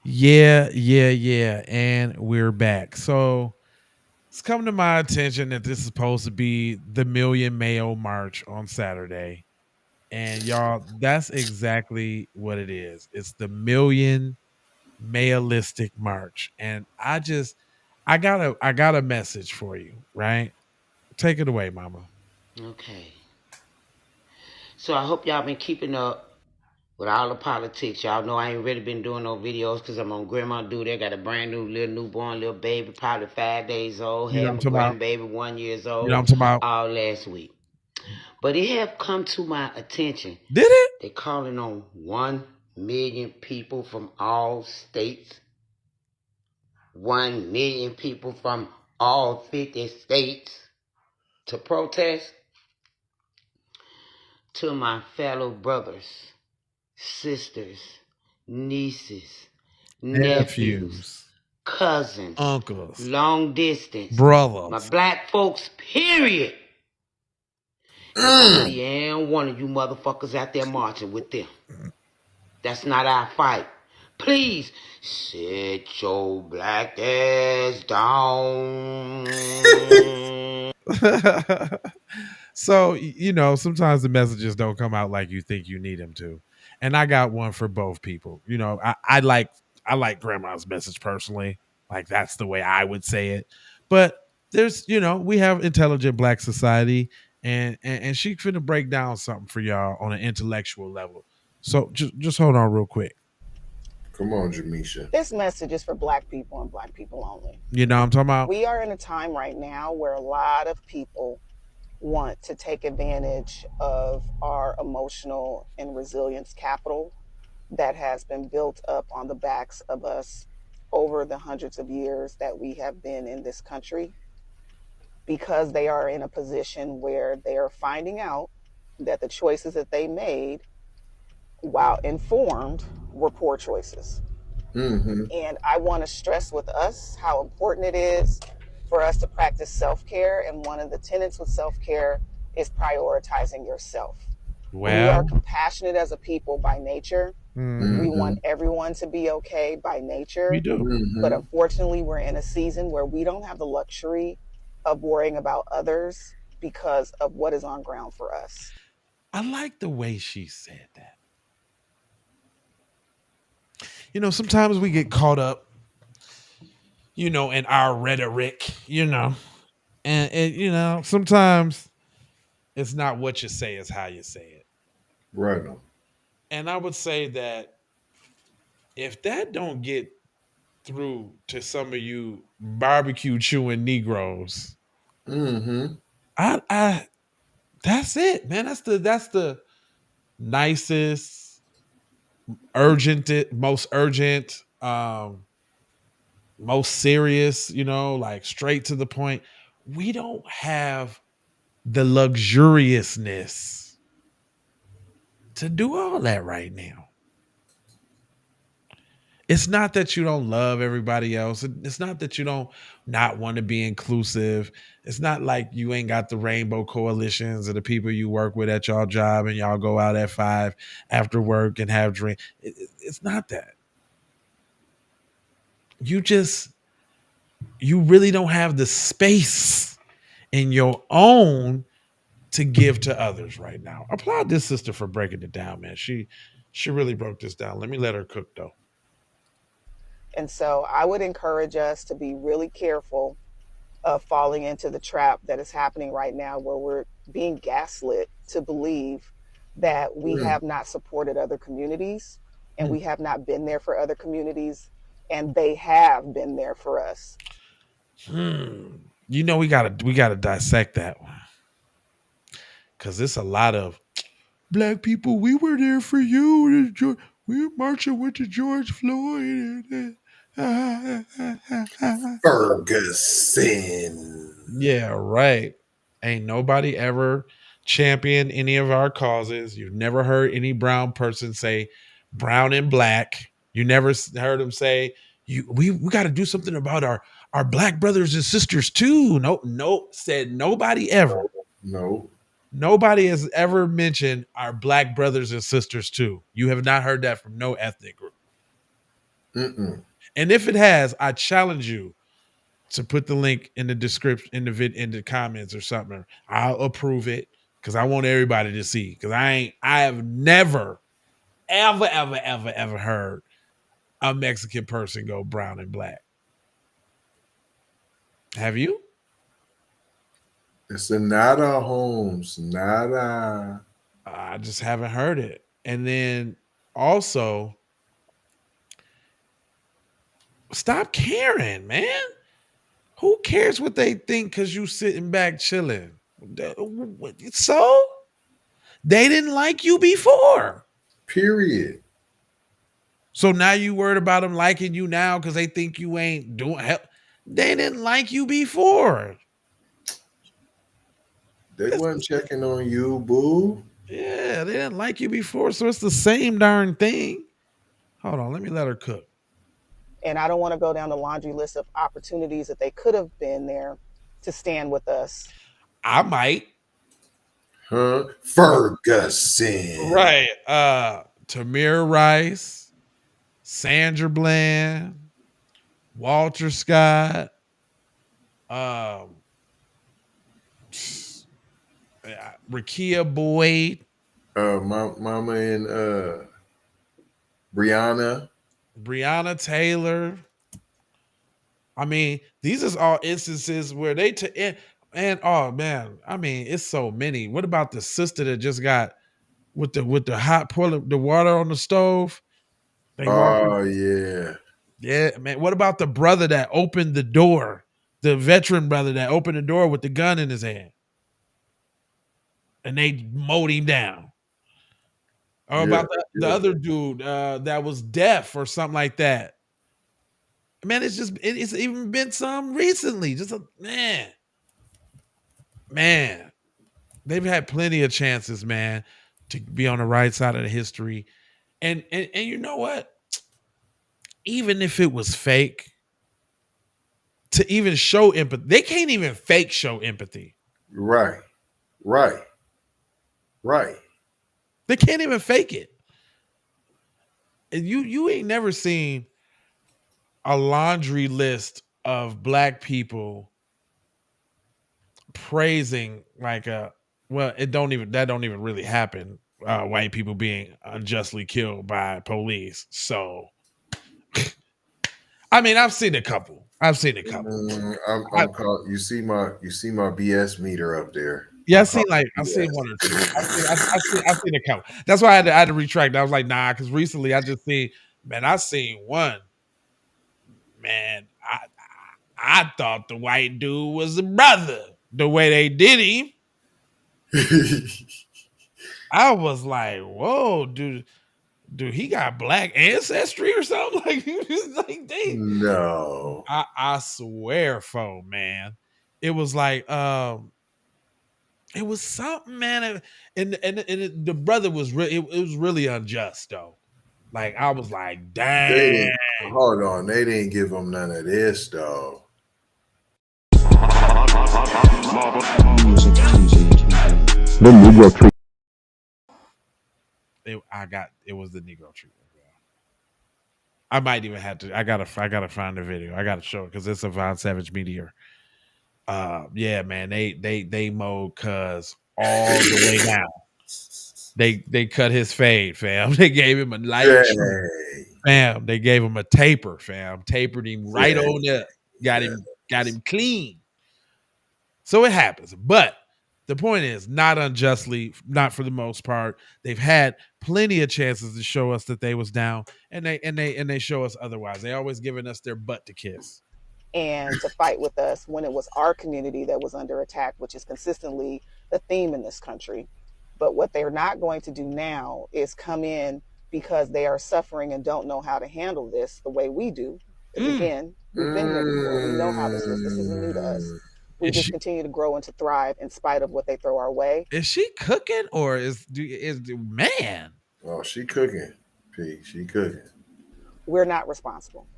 Yeah. And we're back. So it's come to my attention that this is supposed to be the Million Mayo March on Saturday. And y'all, that's exactly what it is. It's the Million Mayalistic March. And I got a message for you, right? Take it away, mama. Okay. So I hope y'all been keeping up with all the politics. Y'all know I ain't really been doing no videos because I'm on grandma duty. I got a brand new little newborn little baby, probably 5 days old. You know what Have I'm a talking about? grandbaby, 1 years You know what old, I'm talking about? all last week. But it have come to my attention. Did it? They calling on 1 million people from all states, 1 million people from all 50 states to protest. To my fellow brothers, sisters, nieces, nephews, Nephews, cousins, uncles, long distance, my brothers. black folks, period. If I Mm. see any one of you motherfuckers out there marching with them, that's not our fight. Please sit your black ass down. So sometimes the messages don't come out like you think you need them to, and I got one for both people. I like grandma's message personally, like that's the way I would say it. But we have intelligent black society, and she finna break down something for y'all on an intellectual level. So just hold on real quick. Come on, Jamisha. This message is for black people and black people only. You know what I'm talking about? We are in a time right now where a lot of people want to take advantage of our emotional and resilience capital that has been built up on the backs of us over the hundreds of years that we have been in this country, because they are in a position where they are finding out that the choices that they made, while informed, were poor choices. Mm-hmm. And I want to stress with us how important it is for us to practice self care. And one of the tenets with self care is prioritizing yourself. We are Well, compassionate as a people by nature. We mhm, Mm-hmm. want everyone to be okay by we nature. do. But Mm-hmm. unfortunately, we're in a season where we don't have the luxury of worrying about others because of what is on ground for us. I like the way she said that. Sometimes we get caught up, in our rhetoric, and sometimes it's not what you say, it's how you say it. Right on. And I would say that if that don't get through to some of you barbecue chewing Negroes, Mm-hmm. I that's it, man. That's the nicest, most urgent, most serious, like straight to the point. We don't have the luxuriousness to do all that right now. It's not that you don't love everybody else. It's not that you don't not want to be inclusive. It's not like you ain't got the rainbow coalitions of the people you work with at y'all job and y'all go out at 5 after work and have drink. It's not that. You really don't have the space in your own to give to others right now. Applaud this sister for breaking it down, man. She really broke this down. Let me let her cook though. And so I would encourage us to be really careful of falling into the trap that is happening right now, where we're being gaslit to believe that we Mm. have not supported other communities and Hmm. we have not been there for other communities, and they have been there for us. Hmm. We gotta dissect that one because it's a lot of black people. We were there for you. We were marching with the George Floyd. Ferguson. Yeah, right. Ain't nobody ever championed any of our causes. You've never heard any brown person say brown and black. You never heard them say we got to do something about our black brothers and sisters too. Nope, said nobody ever. No. Nobody has ever mentioned our black brothers and sisters too. You have not heard that from no ethnic group. Mm-mm. And if it has, I challenge you to put the link in the description, in the comments or something. I'll approve it because I want everybody to see. Because I have never, ever heard a Mexican person go brown and black. Have you? It's a nada, Holmes. Nada. I just haven't heard it. And then also, stop caring, man. Who cares what they think because you sitting back chilling? So they didn't like you before. Period. So now you worried about them liking you now because they think you ain't doing help. They didn't like you before. They wasn't checking on you, boo. Yeah, they didn't like you before. So it's the same darn thing. Hold on, let me let her cook. And I don't want to go down the laundry list of opportunities that they could have been there to stand with us. I might. Huh? Ferguson. Right. Tamir Rice, Sandra Bland, Walter Scott, Rakia Boyd, Mama and Brianna. Breonna Taylor. I mean, these is all instances where they and oh man, I mean, it's so many. What about the sister that just got with the hot boiling the water on the stove? They walked. Oh yeah. Yeah, man. What about the brother that opened the door? The veteran brother that opened the door with the gun in his hand, and they mowed him down. Or Yeah, about the yeah. other dude that was deaf or something like that. Man, it's even been some recently. Just a man. They've had plenty of chances, man, to be on the right side of the history. And you know what? Even if it was fake, to even show empathy, they can't even fake show empathy. Right. Right. Right. They can't even fake it. And you ain't never seen a laundry list of black people praising like that don't even really happen. White people being unjustly killed by police. So I mean, I've seen a couple. I'm caught. You see my BS meter up there. Yeah, I'm caught I've BS. seen one or two. I've seen a couple. That's why I had to retract. I was like, nah, because recently I seen one. Man, I thought the white dude was a brother. The way they did him, I was like, whoa, dude, he got black ancestry or something? Like they No. I swear, man. It was like it was something, man. The brother was it was really unjust though. Like I was like, dang. Hold on, they didn't give him none of this though. The Negro treatment. It was the Negro treatment. I might even have to. I gotta find the video. I gotta show it because it's a Von Savage meteor. Yeah, man, they mowed Cuz all the way down. They cut his fade, fam. They gave him a light trim, fam. They gave him a taper, fam. Tapered him right on up. Got him clean. So it happens, but the point is, not unjustly, not for the most part. They've had plenty of chances to show us that they was down, and they show us otherwise. They always giving us their butt to kiss and to fight with us when it was our community that was under attack, which is consistently the theme in this country. But what they're not going to do now is come in because they are suffering and don't know how to handle this the way we do. Because again, we've been here before. We know how this is. This isn't new to us. We just continue to grow and to thrive in spite of what they throw our way. Is she cooking or is man? Oh, she cooking. P. She cooking. We're not responsible.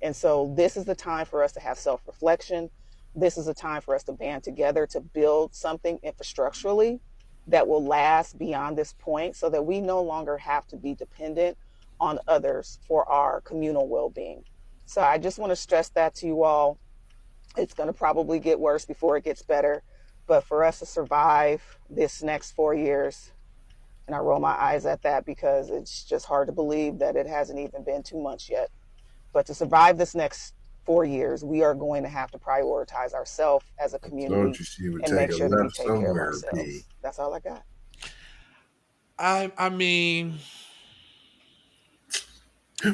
And so this is the time for us to have self-reflection. This is a time for us to band together to build something infrastructurally that will last beyond this point so that we no longer have to be dependent on others for our communal well-being. So I just want to stress that to you all. It's going to probably get worse before it gets better. But for us to survive this next 4 years, and I roll my eyes at that because it's just hard to believe that it hasn't even been 2 months yet. But to survive this next 4 years, we are going to have to prioritize ourselves as a Told community you she would and take make a sure that we left take care of somewhere, P. ourselves. That's all I got. I mean,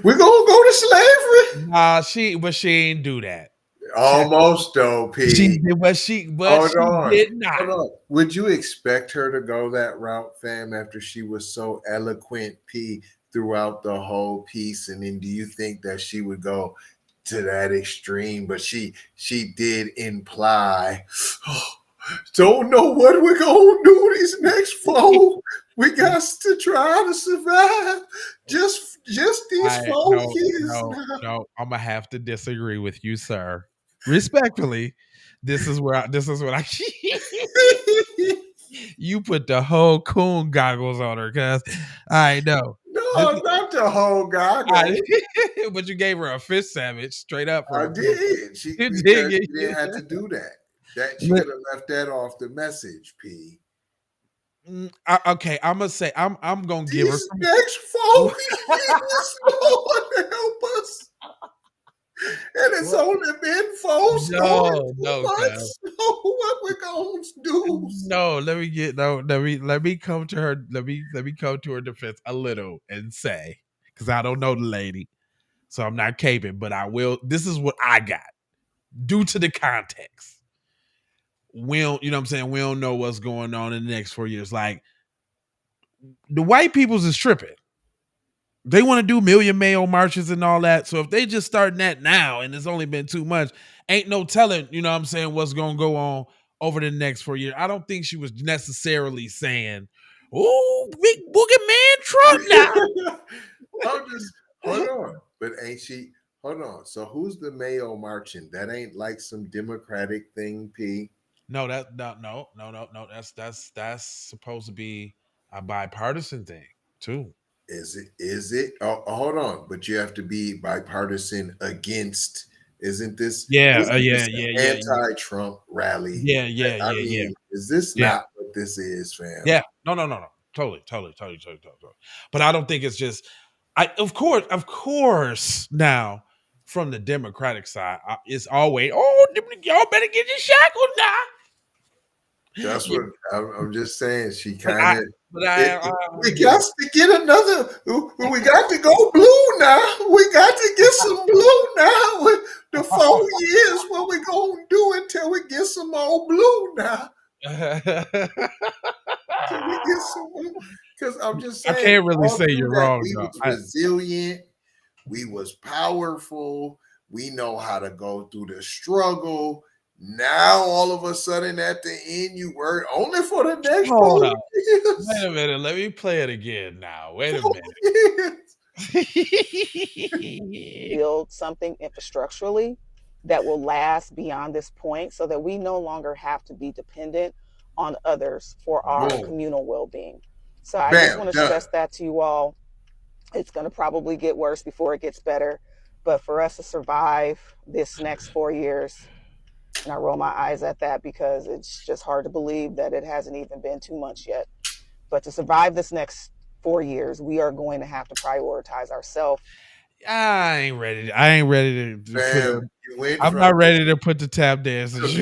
We're gonna go to slavery. nah, she ain't do that. Almost though, She P. did, but she Hold on. did not. Hold on. Would you expect her to go that route, fam, after she was so eloquent, P, throughout the whole piece? And then do you think that she would go to that extreme? But she did imply, oh, don't know what we're gonna do these next 4. We got to try to survive. Just these 4 years now. No. I'm gonna have to disagree with you, sir. Respectfully, this is what I you put the whole coon goggles on her, cuz I know. No, not the whole goggle. But you gave her a fish sandwich straight up I from did. She you because did. she didn't have to do that. That she could have left that off the message, P. Okay, I'm gonna say I'm gonna give her These some. next 4 years, Lord help us. And it's only been 4 months. So what we gonna do? No, let me come to her. Let me come to her defense a little and say, because I don't know the lady, so I'm not caping, but I will. This is what I got due to the context. We don't, you know what I'm saying? We don't know what's going on in the next 4 years. Like the white people's is tripping. They want to do million mayo marches and all that. So if they just starting that now and it's only been 2 months, ain't no telling, you know what I'm saying, what's gonna go on over the next 4 years. I don't think she was necessarily saying, oh, big boogeyman Trump now. I'm just hold on. But ain't she hold on. So who's the mayo marching? That ain't like some democratic thing, P. No. That's supposed to be a bipartisan thing too. Is it? Hold on, but you have to be bipartisan against. Isn't this Yeah, an anti-Trump rally? I mean, is this yeah. not what this is, fam? Yeah. No. Totally. But I don't think it's just of course now from the Democratic side, it's always, oh, y'all better get your shackles now. That's what I'm just saying. She But kind of. We yeah. got to get another. We got to go blue now. We got to get some blue now. With the 4 years, what we gonna do until we get some more blue now? Till we get some more. Because I'm just saying, I can't really all say through you're that, wrong, we though. was resilient. We was powerful. We know how to go through the struggle. Now, all of a sudden, at the end, you were only for the next 4 years. Wait a minute. Let me play it again now. Wait a 4 minute. Build something infrastructurally that will last beyond this point so that we no longer have to be dependent on others for our communal well-being. So I just want to stress that to you all. It's going to probably get worse before it gets better. But for us to survive this next 4 years, and I roll my eyes at that because it's just hard to believe that it hasn't even been 2 months yet. But to survive this next 4 years, we are going to have to prioritize ourselves. I ain't ready. To I'm not ready to put the tap dancers.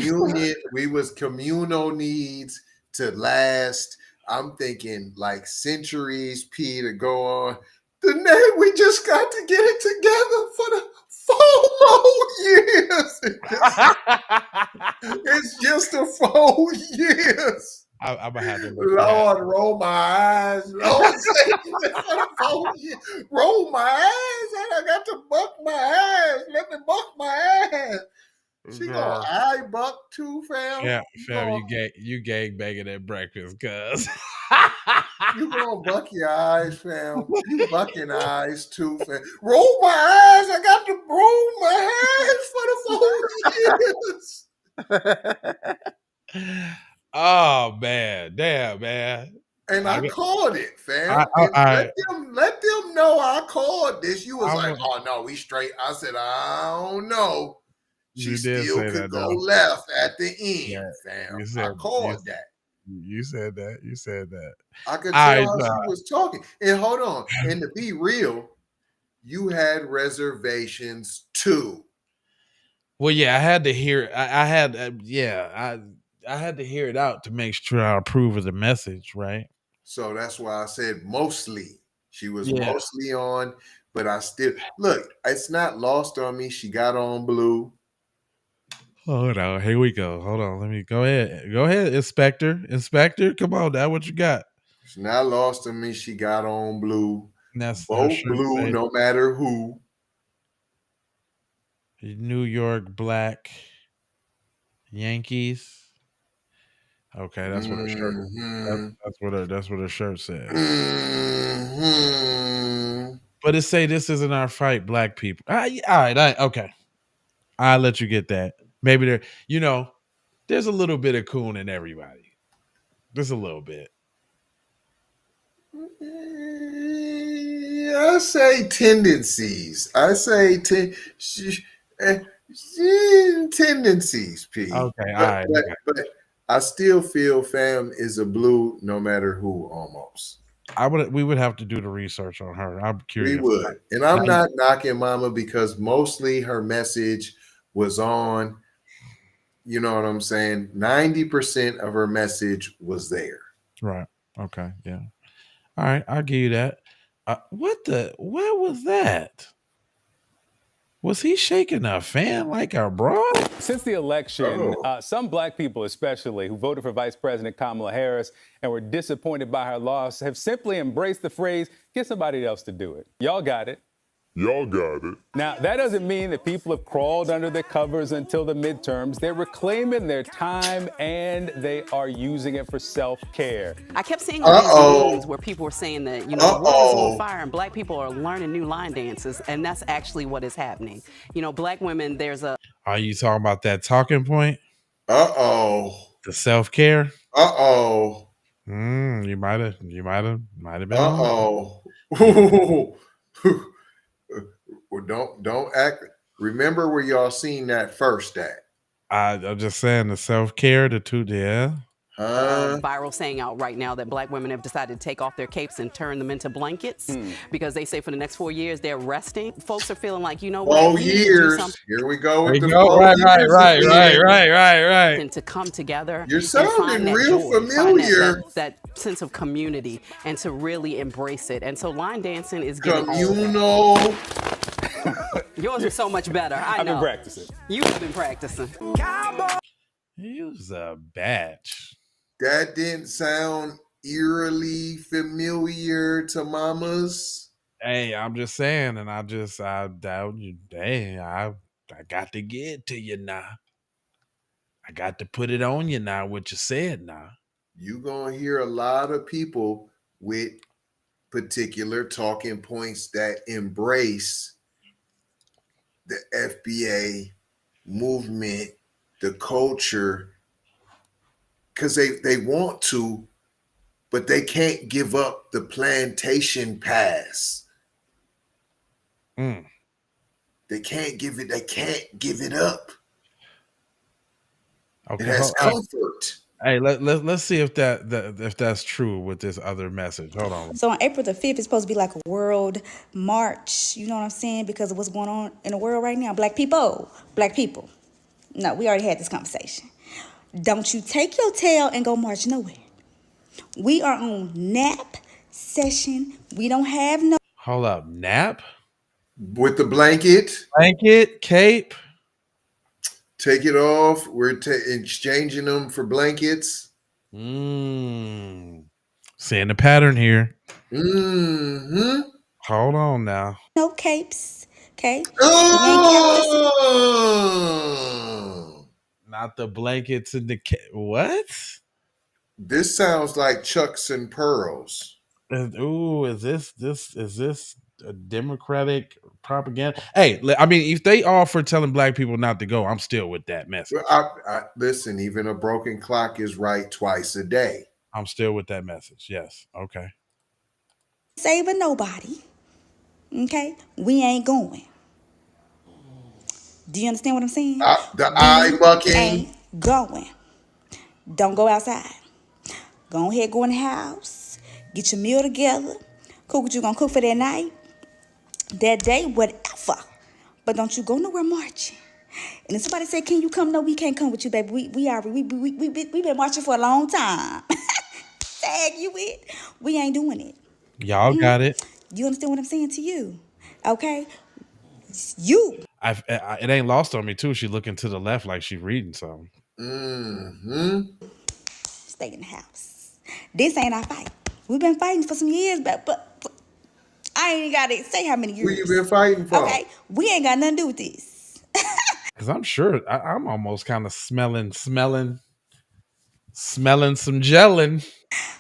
We was communal needs to last. I'm thinking like centuries, P, to go on. The name we just got to get it together for the 4 more years. It's just a 4 years. I'm gonna have to Lord, roll my eyes. Lord, roll my eyes. I got to buck my eyes. Let me buck my ass. She gonna eye buck too, fam. Yeah, fam, you gang banging at breakfast, cuz. You gonna buck your eyes, fam. You bucking eyes too, fam. Roll my eyes. I got to roll my eyes for the 4 years. Oh man, damn man. And I called it, fam. I, And I, let them know I called this. You was I, like, oh no, we straight. I said, I don't know. She you did still say could that go though. left at the Yeah, end, fam. you I said called that. you said that. You said that. I could All tell right, how she was talking. And hold on. And to be real, you had reservations too. well, yeah, I had to hear. I had, I had to hear it out to make sure I approve of the message, right? So that's why I said mostly. She was Yeah. mostly on, but I still look, it's not lost on me. She got on blue. Hold on, here we go. Hold on, let me go ahead. Go ahead, Inspector. Come on, now, what you got? It's not lost on me. She got on blue. And that's her Vote shirt blue say no matter who. New York Black Yankees. Okay, that's what her shirt. Mm-hmm. That's what her shirt says. Mm-hmm. But it say this isn't our fight, black people. All right, okay. I'll let you get that. Maybe there's a little bit of coon in everybody. Just a little bit. I say tendencies. I say tendencies, P. Okay, all right. But I still feel fam is a blue no matter who almost. We would have to do the research on her. I'm We curious. would. And I'm not knocking Mama because mostly her message was on, you know what I'm saying? 90% of her message was there. Right. Okay. Yeah. All right. I'll give you that. What was that? Was he shaking a fan like a broad? Since the election, some black people, especially who voted for Vice President Kamala Harris and were disappointed by her loss, have simply embraced the phrase, get somebody else to do it. Y'all got it. Y'all got it. Now, that doesn't mean that people have crawled under their covers until the midterms. They're reclaiming their time and they are using it for self-care. I kept seeing all these memes where people were saying that, the world is on fire and black people are learning new line dances, and that's actually what is happening. Black women, Are you talking about that talking point? The self-care? You might have been on. Well, don't act. Remember where y'all seen that first at? I'm just saying the self-care, the two there. viral saying out right now that black women have decided to take off their capes and turn them into blankets because they say for the next 4 years they're resting. Folks are feeling like, what? 4 years. Here we go with the right. And to come together. You're sounding real familiar. That sense of community and to really embrace it. And so line dancing is getting communal. Yours are so much better. I've been practicing. You have been practicing. Use a batch. That didn't sound eerily familiar to mamas. Hey, I'm just saying, and I doubt you. Hey, I got to get to you now. I got to put it on you now. What you said now. You gonna hear a lot of people with particular talking points that embrace the FBA movement, the culture, because they want to, but they can't give up the plantation pass. They can't give it up. Okay, it has comfort. Hey, let's see if that's true with this other message. Hold on. So on April the 5th, it's supposed to be like a world march. You know what I'm saying? Because of what's going on in the world right now. Black people. No, we already had this conversation. Don't you take your tail and go march nowhere. We are on nap session. We don't have no. Hold up, nap? With the blanket, cape. Take it off. We're exchanging them for blankets. Seeing the pattern here. Hold on now. No capes. Okay. Not the blankets and the what? This sounds like Chucks and Pearls. Ooh, is this a Democratic propaganda? Hey, I mean, if they all for telling black people not to go, I'm still with that message. Listen, even a broken clock is right twice a day. I'm still with that message. Yes. Okay. Saving nobody. Okay? We ain't going. Do you understand what I'm saying? The eye We bucking. ain't going. Don't go outside. Go ahead, go in the house. Get your meal together. Cook what you gonna cook for that night, that day, whatever. But don't you go nowhere marching. And if somebody say, "Can you come?" No, we can't come with you, baby. We been marching for a long time. Tag you with. We ain't doing it. Y'all got it. You understand what I'm saying to you? Okay? You It ain't lost on me too. She looking to the left like she reading something. stay in the house. This ain't our fight. We've been fighting for some years, but I ain't gotta say how many years. Who you been fighting for? Okay, we ain't got nothing to do with this. Because I'm sure I'm almost kind of smelling some gelling.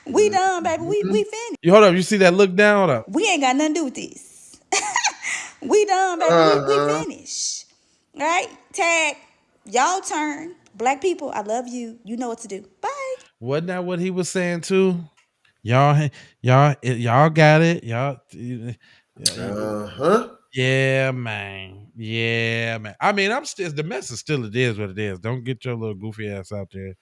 We done, baby. We finished. You hold up. You see that look down? Hold up. We ain't got nothing to do with this. We done, baby. We finished. All right, tag. Y'all turn. Black people, I love you. You know what to do. Bye. Wasn't that what he was saying too? Y'all got it. Y'all. Yeah, man. Yeah, man. I mean, the message still it is what it is. Don't get your little goofy ass out there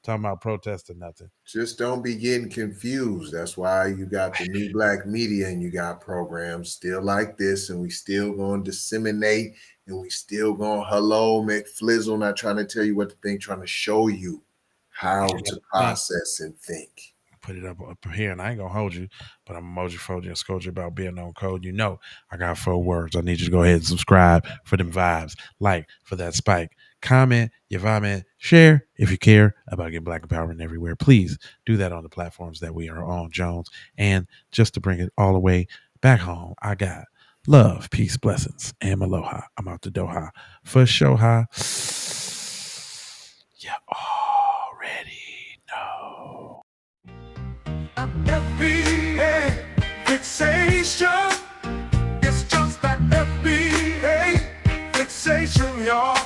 talking about protesting nothing. Just don't be getting confused. That's why you got the new black media and you got programs still like this, and we still gonna disseminate, and we still gonna hello McFlizzle, not trying to tell you what to think, trying to show you how to process and think. Put it up here, and I ain't gonna hold you, but I'm emoji fold you and scold you about being on code. You know, I got 4 words. I need you to go ahead and subscribe for them vibes, like for that spike, comment, your vomit, share if you care about getting black empowerment everywhere. Please do that on the platforms that we are on, Jones. And just to bring it all the way back home, I got love, peace, blessings, and aloha. I'm out to Doha for Shoha. You already know. FBA fixation. It's just that FBA fixation, y'all.